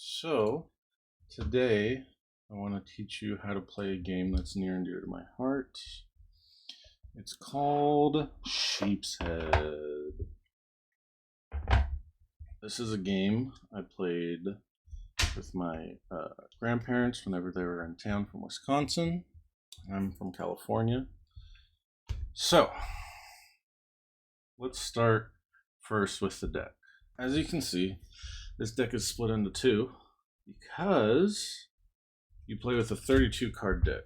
So, today I want to teach you how to play a game that's near and dear to my heart. It's called Sheepshead. This is a game I played with my grandparents whenever they were in town from Wisconsin. I'm from California. So, let's start first with the deck. As you can see, this deck is split into two because you play with a 32 card deck.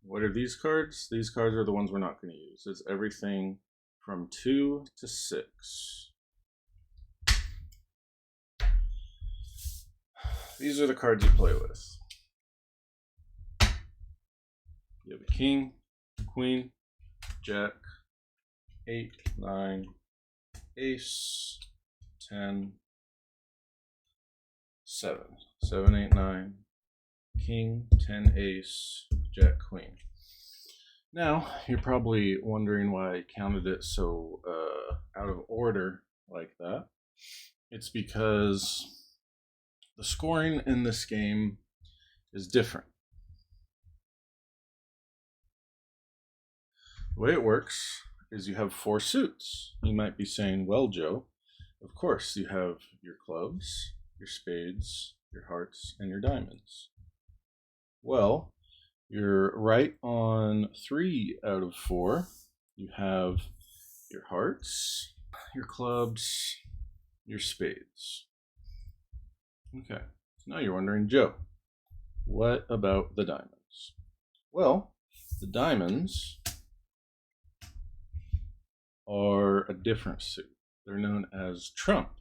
What are these cards? These cards are the ones we're not going to use. It's everything from 2 to 6. These are the cards you play with. You have a king, queen, jack, 8, 9, ace, 10, 7. 7, 8, 9, king, 10, ace, jack, queen. Now, you're probably wondering why I counted it so out of order like that. It's because the scoring in this game is different. The way it works is you have 4 suits. You might be saying, well, Joe, of course you have your clubs, your spades, your hearts, and your diamonds. Well, you're right on 3 out of 4. You have your hearts, your clubs, your spades. Okay, so now you're wondering, Joe, what about the diamonds? Well, the diamonds are a different suit. They're known as trump.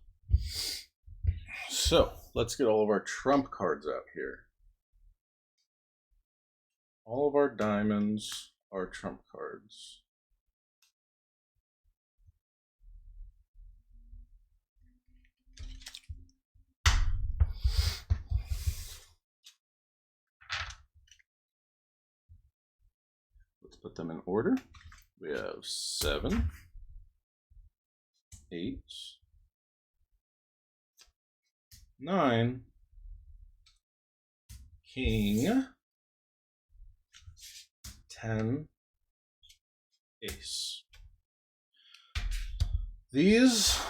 So let's get all of our trump cards out here. All of our diamonds are trump cards. Let's put them in order. We have 7, 8, 9, king, 10, ace. These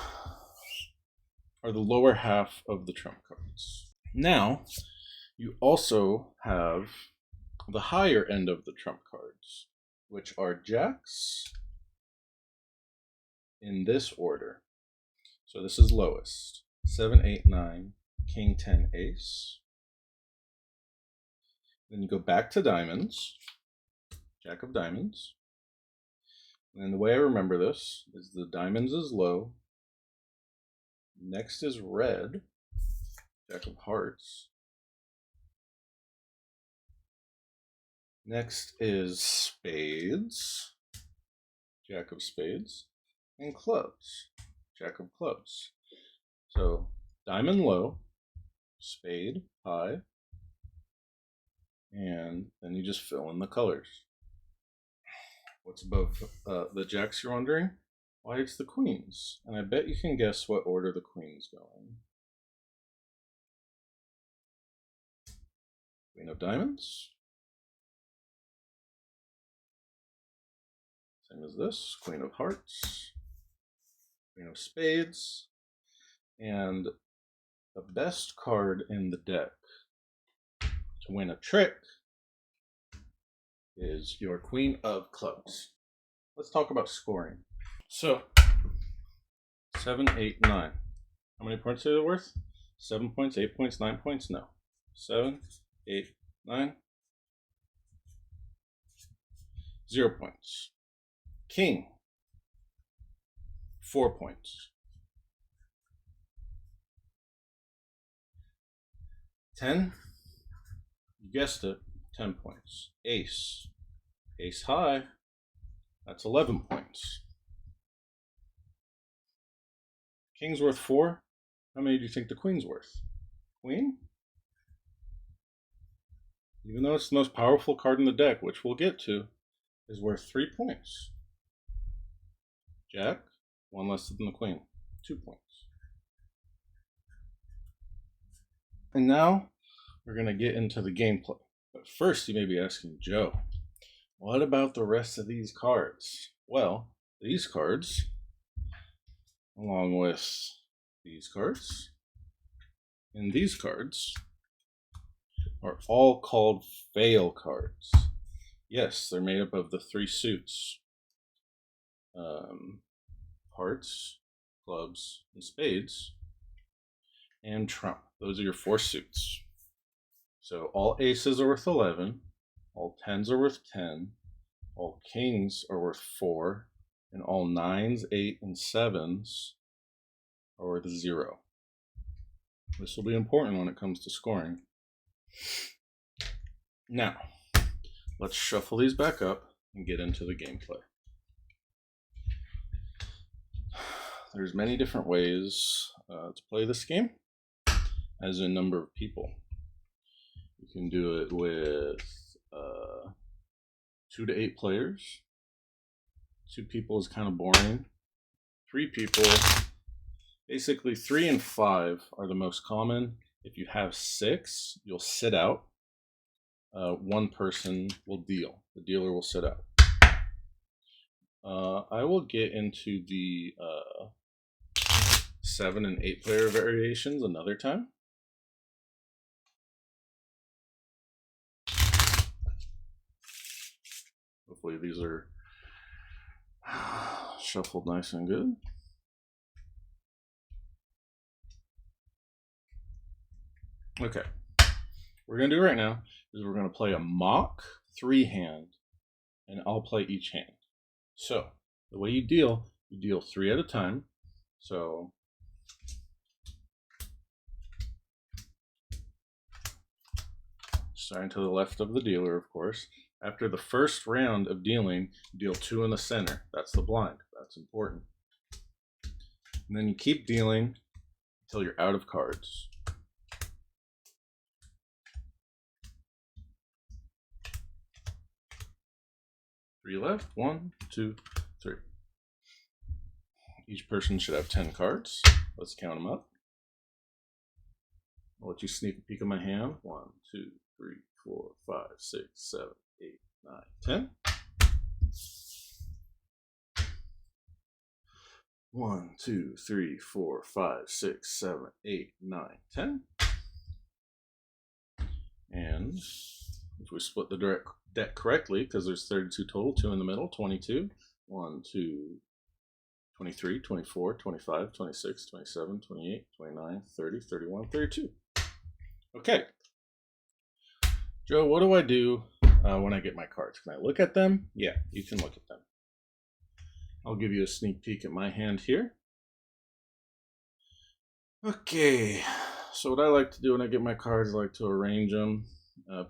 are the lower half of the trump cards. Now, you also have the higher end of the trump cards, which are jacks in this order. So this is lowest. 7, 8, 9, king, 10, ace. Then you go back to diamonds, jack of diamonds. And the way I remember this is the diamonds is low. Next is red, jack of hearts. Next is spades, jack of spades, and clubs, jack of clubs. So diamond low, spade high, and then you just fill in the colors. What's above the jacks, you're wondering? Why, it's the queens. And I bet you can guess what order the queens go in. Queen of diamonds. Same as this, queen of hearts, queen of spades, and the best card in the deck to win a trick is your queen of clubs. Let's talk about scoring. So, 7, 8, 9. How many points are they worth? 7 points, 8 points, 9 points? No. 7, 8, 9. 0 points. King, 4 points. 10, you guessed it, 10 points. Ace, ace high, that's 11 points. King's worth 4. How many do you think the queen's worth? Queen? Even though it's the most powerful card in the deck, which we'll get to, is worth 3 points. Jack, 1 less than the queen, 2 points. And now we're going to get into the gameplay. But first, you may be asking, Joe, what about the rest of these cards? Well, these cards, along with these cards and these cards, are all called fail cards. Yes, they're made up of the 3 suits. Hearts, clubs, and spades, and trump. Those are your 4 suits. So all aces are worth 11, all 10s are worth 10, all kings are worth 4, and all 9s, 8, and 7s are worth 0. This will be important when it comes to scoring. Now, let's shuffle these back up and get into the gameplay. There's many different ways to play this game, as in number of people. You can do it with 2 to 8 players. 2 people is kind of boring. 3 people, basically 3 and 5 are the most common. If you have 6, you'll sit out. 1 person will deal. The dealer will sit out. I will get into the 7 and 8 player variations another time. Hopefully these are shuffled nice and good. Okay, what we're going to do right now is we're going to play a mock 3-hand, and I'll play each hand. So the way you deal 3 at a time. So starting to the left of the dealer, of course. After the first round of dealing, you deal 2 in the center. That's the blind. That's important. And then you keep dealing until you're out of cards. Three left. 1, 2, 3. Each person should have 10 cards. Let's count them up. I'll let you sneak a peek at my hand. 1, 2, 3, 4, 5, 6, 7, 8, 9, 10. 1, 2, 3, 4, 5, 6, 7, 8, 9, 10. And if we split the deck correctly, because there's 32 total, 2 in the middle, 22. 1, 2, 23, 24, 25, 26, 27, 28, 29, 30, 31, 32. Okay. Joe, what do I do when I get my cards? Can I look at them? Yeah, you can look at them. I'll give you a sneak peek at my hand here. Okay, so what I like to do when I get my cards, I like to arrange them,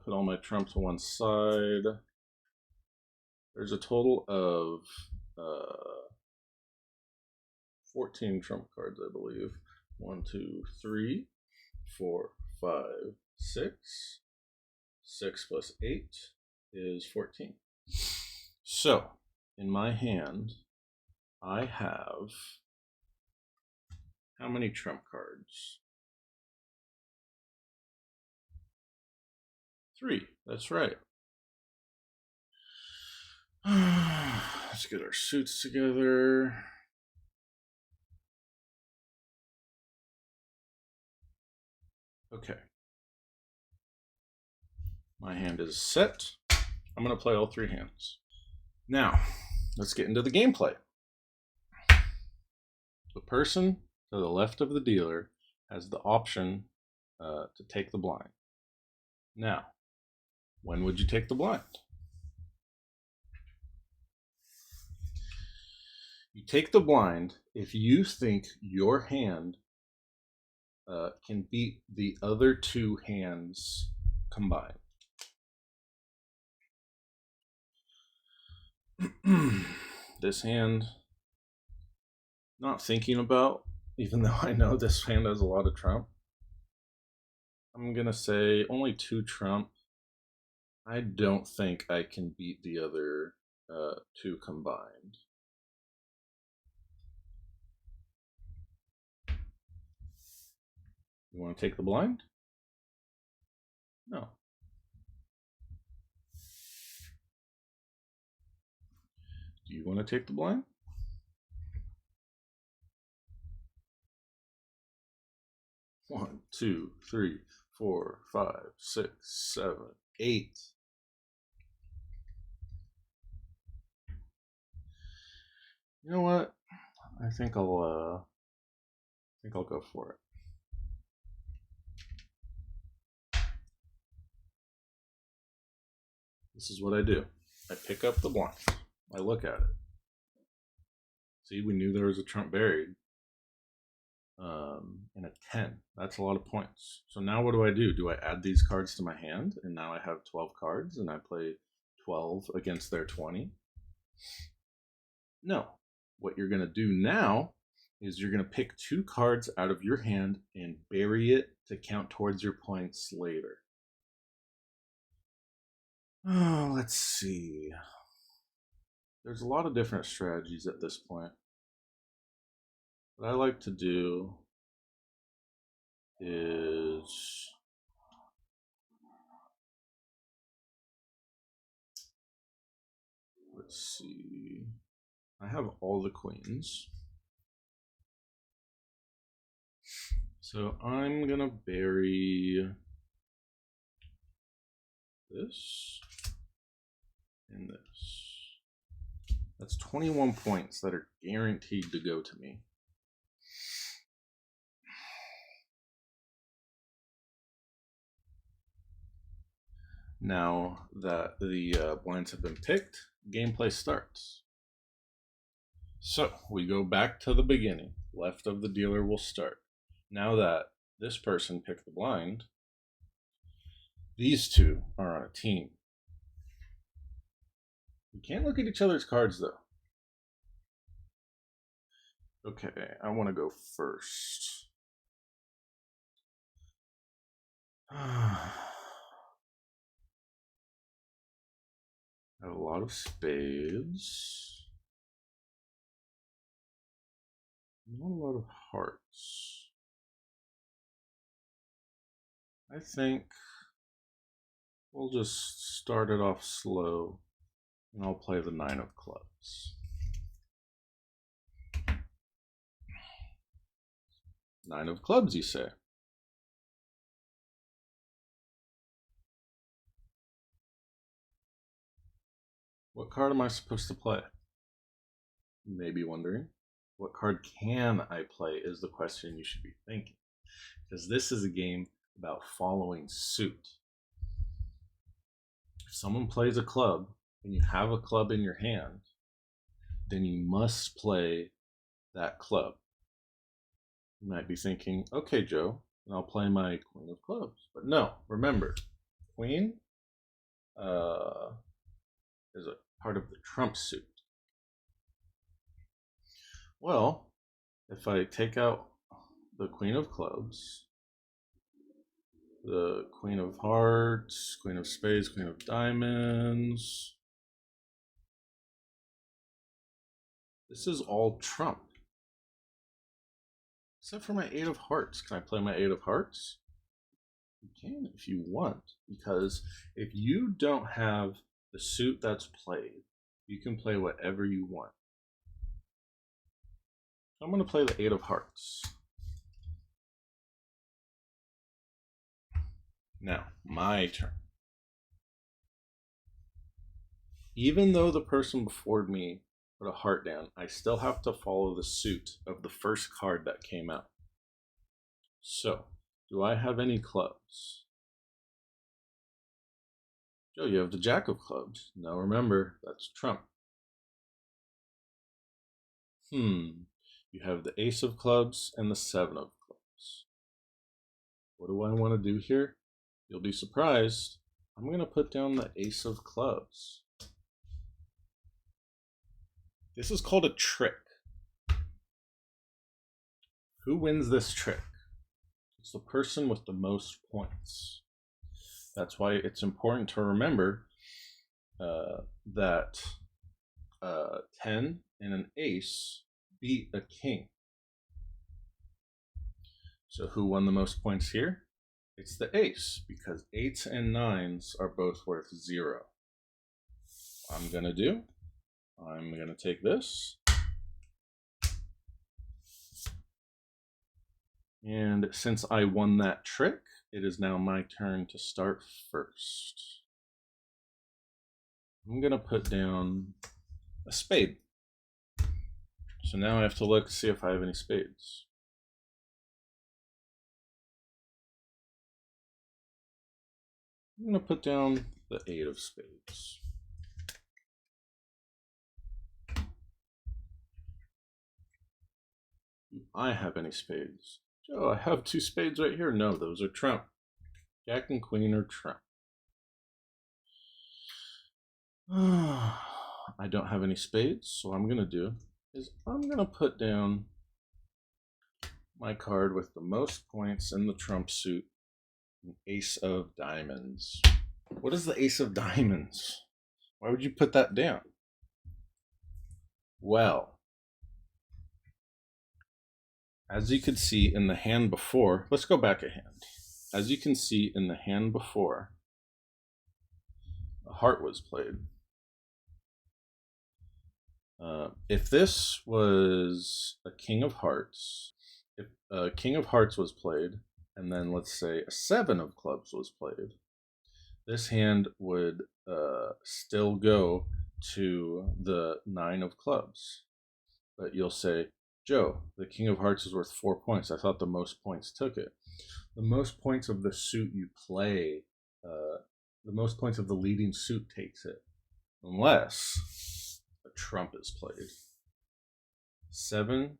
put all my trumps to one side. There's a total of 14 trump cards, I believe. 1, 2, 3, 4, 5, 6. 6 plus 8 is 14. So, in my hand, I have how many trump cards? 3. That's right. Let's get our suits together. Okay. My hand is set. I'm going to play all 3 hands. Now, let's get into the gameplay. The person to the left of the dealer has the option to take the blind. Now, when would you take the blind? You take the blind if you think your hand can beat the other 2 hands combined. This hand, not thinking about, even though I know this hand has a lot of trump, I'm going to say only 2 trump. I don't think I can beat the other 2 combined. You want to take the blind? No. Do you want to take the blind? One, two, three, 4, 5, 6, 7, 8. You know what? I think I'll go for it. This is what I do. I pick up the blind. I look at it. See, we knew there was a trump buried. And a 10. That's a lot of points. So now what do? Do I add these cards to my hand? And now I have 12 cards and I play 12 against their 20? No. What you're going to do now is you're going to pick 2 cards out of your hand and bury it to count towards your points later. Oh, let's see. There's a lot of different strategies at this point. What I like to do is let's see. I have all the queens. So I'm gonna bury this and this. That's 21 points that are guaranteed to go to me. Now that the blinds have been picked, gameplay starts. So we go back to the beginning. Left of the dealer will start. Now that this person picked the blind, these two are on a team. We can't look at each other's cards though. Okay, I want to go first. I have a lot of spades. Not a lot of hearts. I think we'll just start it off slow and I'll play the 9 of clubs. 9 of clubs, you say? What card am I supposed to play? You may be wondering. What card can I play is the question you should be thinking. Because this is a game about following suit. If someone plays a club and you have a club in your hand, then you must play that club. You might be thinking, okay, Joe, and I'll play my queen of clubs. But no, remember, queen is a part of the trump suit. Well, if I take out the queen of clubs, the queen of hearts, queen of spades, queen of diamonds, this is all trump. Except for my 8 of hearts. Can I play my 8 of hearts? You can if you want, because if you don't have the suit that's played, you can play whatever you want. So I'm going to play the 8 of hearts. Now, my turn. Even though the person before me put a heart down, I still have to follow the suit of the first card that came out. So, do I have any clubs? Joe, you have the jack of clubs. Now remember, that's trump. You have the ace of clubs and the 7 of clubs. What do I want to do here? You'll be surprised. I'm going to put down the ace of clubs. This is called a trick. Who wins this trick? It's the person with the most points. That's why it's important to remember that 10 and an ace beat a king. So who won the most points here? It's the ace, because 8s and 9s are both worth 0. I'm going to take this. And since I won that trick, it is now my turn to start first. I'm going to put down a spade. So now I have to look to see if I have any spades. I'm going to put down the 8 of spades. Do I have any spades? Joe, I have 2 spades right here. No, those are trump. Jack and queen are trump. I don't have any spades, so what I'm going to do is I'm going to put down my card with the most points in the trump suit, an ace of diamonds. What is the ace of diamonds? Why would you put that down? Well, as you could see in the hand before, let's go back a hand. As you can see in the hand before, a heart was played. If this was a king of hearts, if a king of hearts was played, and then let's say a 7 of clubs was played, this hand would still go to the 9 of clubs. But you'll say, Joe, the king of hearts is worth 4 points. I thought the most points took it. The most points of the suit you play, the most points of the leading suit takes it, unless a trump is played. 7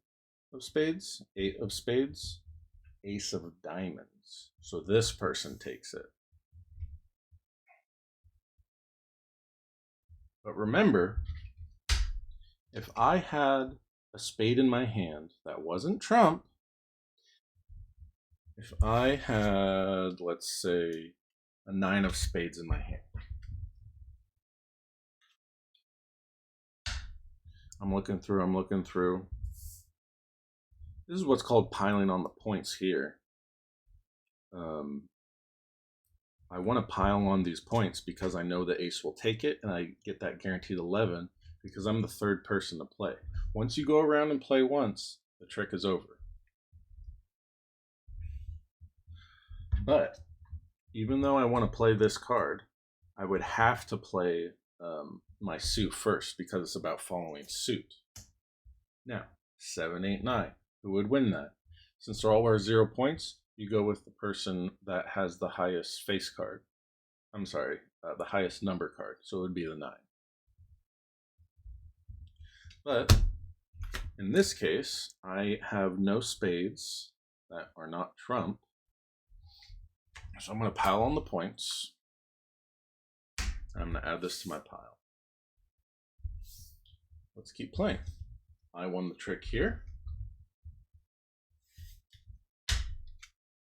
of spades, 8 of spades, ace of diamonds. So this person takes it. But remember, if I had a spade in my hand that wasn't trump, if I had, let's say, a 9 of spades in my hand, I'm looking through. This is what's called piling on the points here. I want to pile on these points because I know the ace will take it, and I get that guaranteed 11 because I'm the 3rd person to play. Once you go around and play once, the trick is over. But even though I want to play this card, I would have to play my suit first because it's about following suit. Now, 7, 8, 9. Who would win that? Since they're all worth 0 points, you go with the person that has the highest face card. I'm sorry, the highest number card. So it would be the 9. But in this case, I have no spades that are not trump. So I'm going to pile on the points. I'm going to add this to my pile. Let's keep playing. I won the trick here.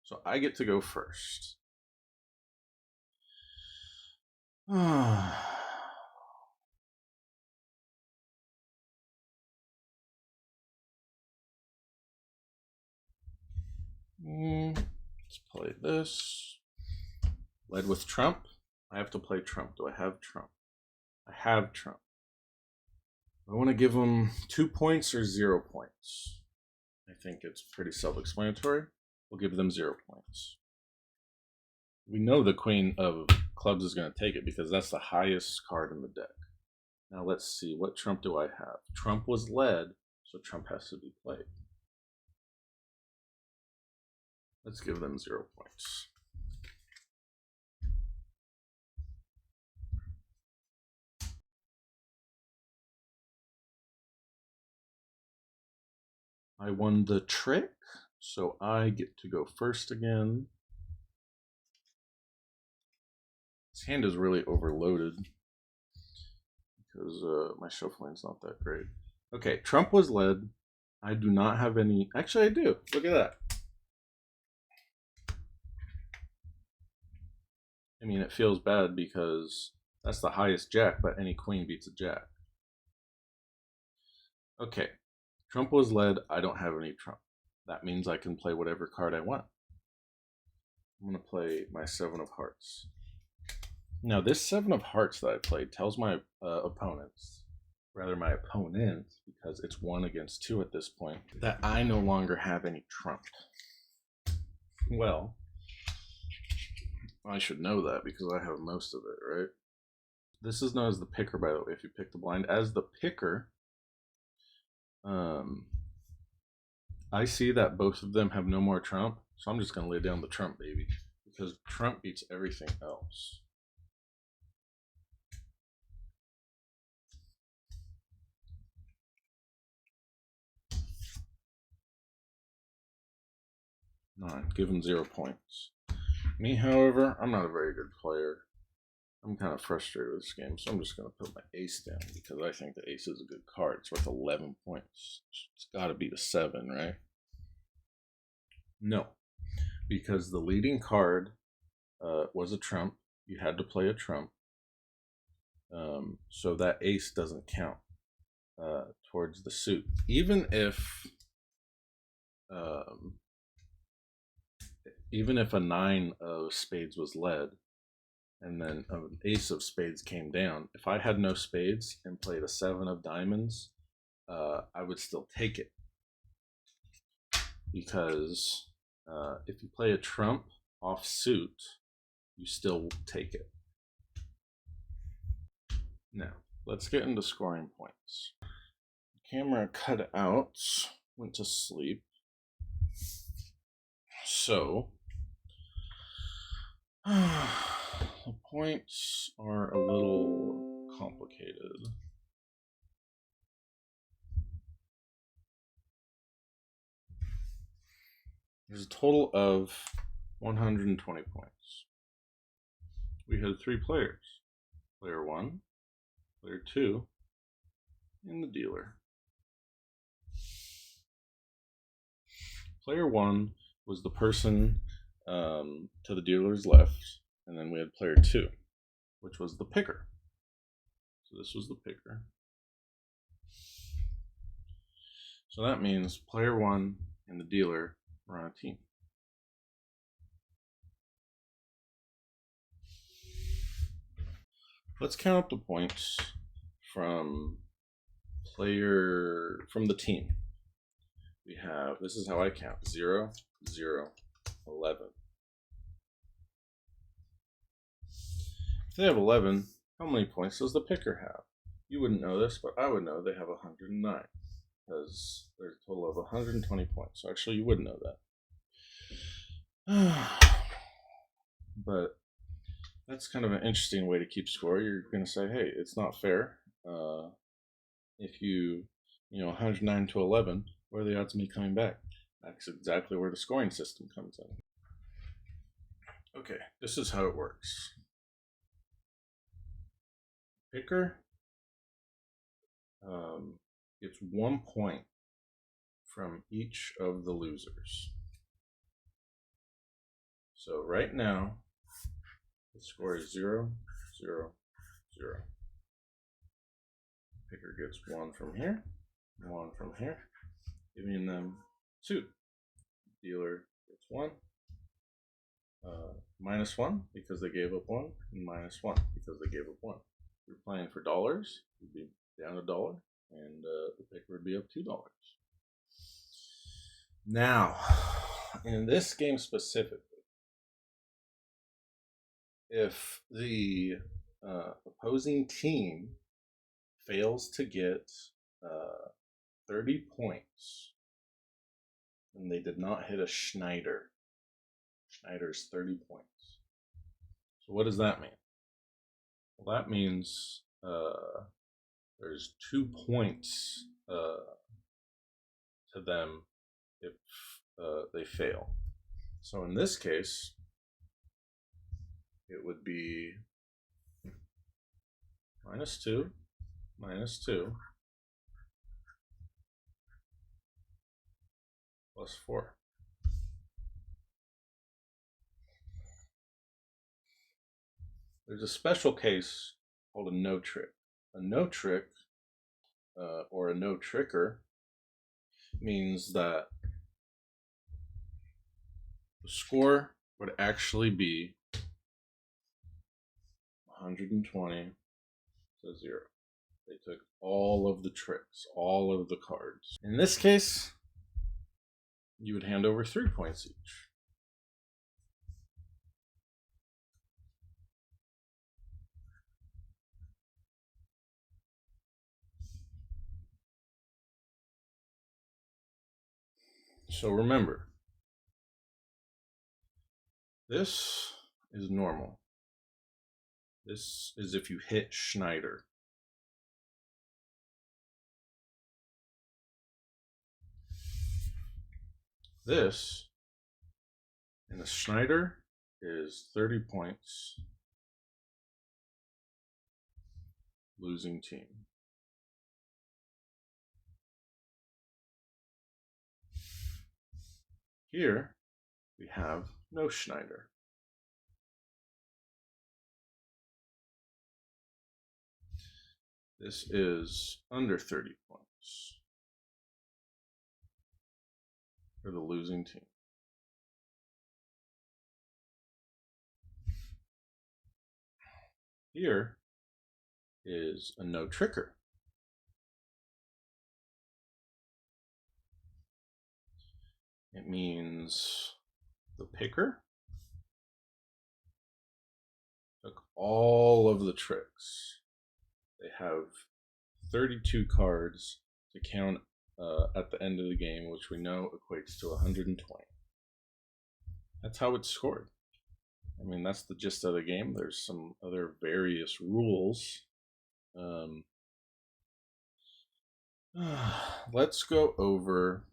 So I get to go first. Let's play this. Led with trump. I have to play trump. Do I have trump? I have trump. I want to give them 2 points or 0 points. I think it's pretty self-explanatory. We'll give them 0 points. We know the queen of clubs is going to take it because that's the highest card in the deck. Now let's see, what trump do I have? Trump was led, so trump has to be played. Let's give them 0 points. I won the trick, so I get to go first again. This hand is really overloaded because my shuffling's not that great. Okay, trump was led. I do not have any. Actually, I do. Look at that. I mean, it feels bad because that's the highest jack, but any queen beats a jack. Okay, trump was led. I don't have any trump. That means I can play whatever card I want. I'm going to play my 7 of hearts. Now, this 7 of hearts that I played tells my opponents, rather my opponent, because it's 1 against 2 at this point, that I no longer have any trump. Well, I should know that because I have most of it, right? This is known as the picker, by the way, if you pick the blind. As the picker, I see that both of them have no more trump, so I'm just going to lay down the trump, baby, because trump beats everything else. Nine, given 0 points. Me, however, I'm not a very good player. I'm kind of frustrated with this game, so I'm just going to put my ace down because I think the ace is a good card. It's worth 11 points. It's got to be the 7, right? No, because the leading card was a trump. You had to play a trump. So that ace doesn't count towards the suit. Even if a 9 of spades was led, and then an ace of spades came down, if I had no spades and played a 7 of diamonds, I would still take it. Because if you play a trump off suit, you still take it. Now, let's get into scoring points. The camera cut out, went to sleep. So, the points are a little complicated. There's a total of 120 points. We had 3 players. Player 1, player 2, and the dealer. Player 1 was the person to the dealer's left, and then we had player 2, which was the picker. So this was the picker. So that means player 1 and the dealer were on a team. Let's count up the points from the team. We have, this is how I count, 0, 0, 11. If they have 11, how many points does the picker have? You wouldn't know this, but I would know they have 109, because there's a total of 120 points. So actually, you would know that. But that's kind of an interesting way to keep score. You're going to say, hey, it's not fair. If you 109 to 11, what are the odds of me coming back? That's exactly where the scoring system comes in. Okay, this is how it works. Picker gets 1 point from each of the losers. So right now, the score is 0, 0, 0. Picker gets 1 from here, 1 from here, giving them 2. Dealer gets 1, -1 because they gave up 1, and -1 because they gave up 1. If you're playing for dollars, you'd be down $1, and the picker would be up $2. Now, in this game specifically, if the opposing team fails to get 30 points, and they did not hit a Schneider. Schneider's 30 points. So what does that mean? Well, that means there's 2 points to them if they fail. So in this case, it would be -2, -2, +4. There's a special case called a no trick. A no trick or a no tricker means that the score would actually be 120 to 0. They took all of the tricks, all of the cards. In this case, you would hand over 3 points each. So remember, this is normal. This is if you hit Schneider. This, in the Schneider, is 30 points, losing team. Here, we have no Schneider. This is under 30 points for the losing team. Here is a no tricker. It means the picker took all of the tricks. They have 32 cards to count at the end of the game, which we know equates to 120. That's how it's scored. I mean, that's the gist of the game. There's some other various rules. Let's go over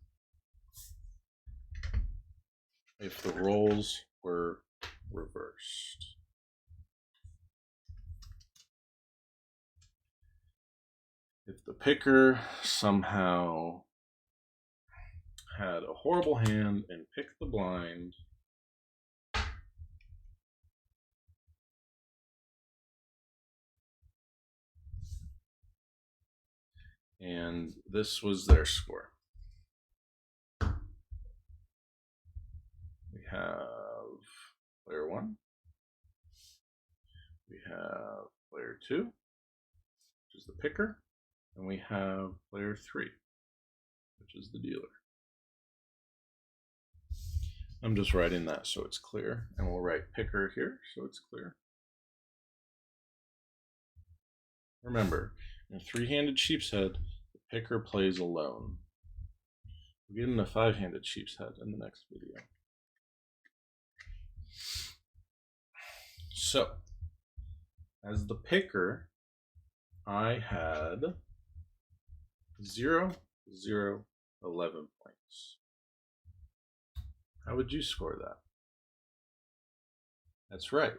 if the roles were reversed. If the picker somehow had a horrible hand and picked the blind, and this was their score. We have player 1. We have player 2, which is the picker. And we have player 3, which is the dealer. I'm just writing that so it's clear. And we'll write picker here so it's clear. Remember, in a 3-handed Sheepshead, the picker plays alone. We'll get into 5-handed Sheepshead in the next video. So, as the picker, I had 0, 0, 11 points. How would you score that? That's right.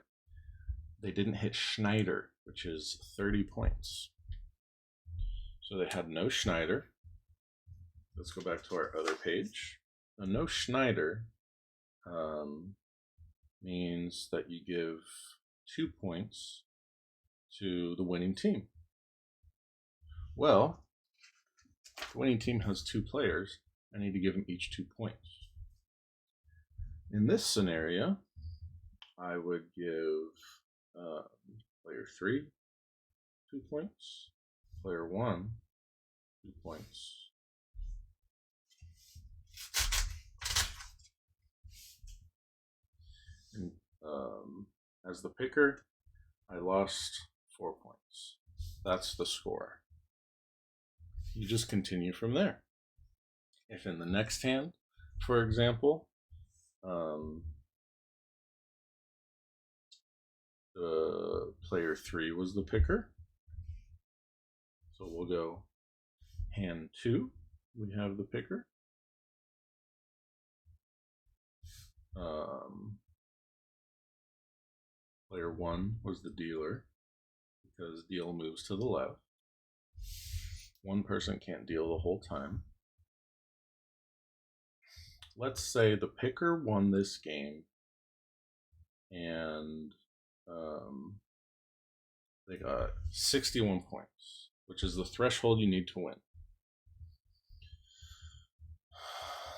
They didn't hit Schneider, which is 30 points. So they had no Schneider. Let's go back to our other page. A no Schneider means that you give 2 points to the winning team. Well, the winning team has 2 players. I need to give them each 2 points. In this scenario, I would give player 3 2 points, player 1 2 points, and as the picker, I lost 4 points. That's the score. You just continue from there. If in the next hand, for example, the player 3 was the picker, so we'll go hand 2, we have the picker. Player 1 was the dealer, because deal moves to the left. One person can't deal the whole time. Let's say the picker won this game, and they got 61 points, which is the threshold you need to win.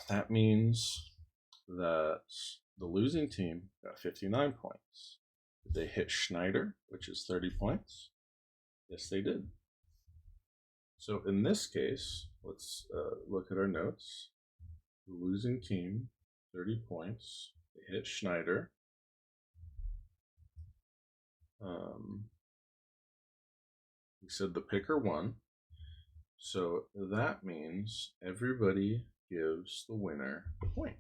That means that the losing team got 59 points. Did they hit Schneider, which is 30 points? Yes, they did. So in this case, let's look at our notes. The losing team, 30 points. They hit Schneider. We said the picker won. So that means everybody gives the winner a point.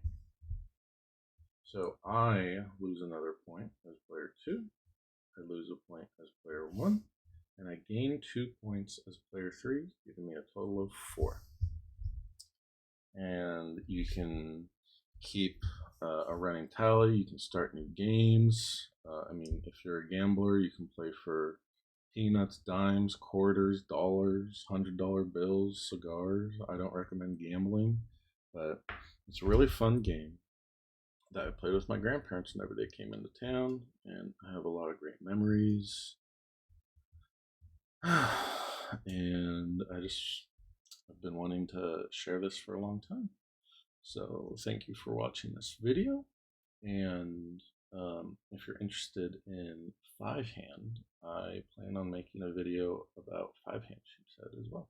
So I lose another point as player 2. I lose a point as player 1. And I gain 2 points as player 3, giving me a total of 4. And you can keep a running tally. You can start new games. I mean, if you're a gambler, you can play for peanuts, dimes, quarters, dollars, $100 bills, cigars. I don't recommend gambling, but it's a really fun game that I played with my grandparents whenever they came into town, and I have a lot of great memories. And I've been wanting to share this for a long time. So thank you for watching this video, and if you're interested in 5-hand, I plan on making a video about 5-hand sheepshead as well.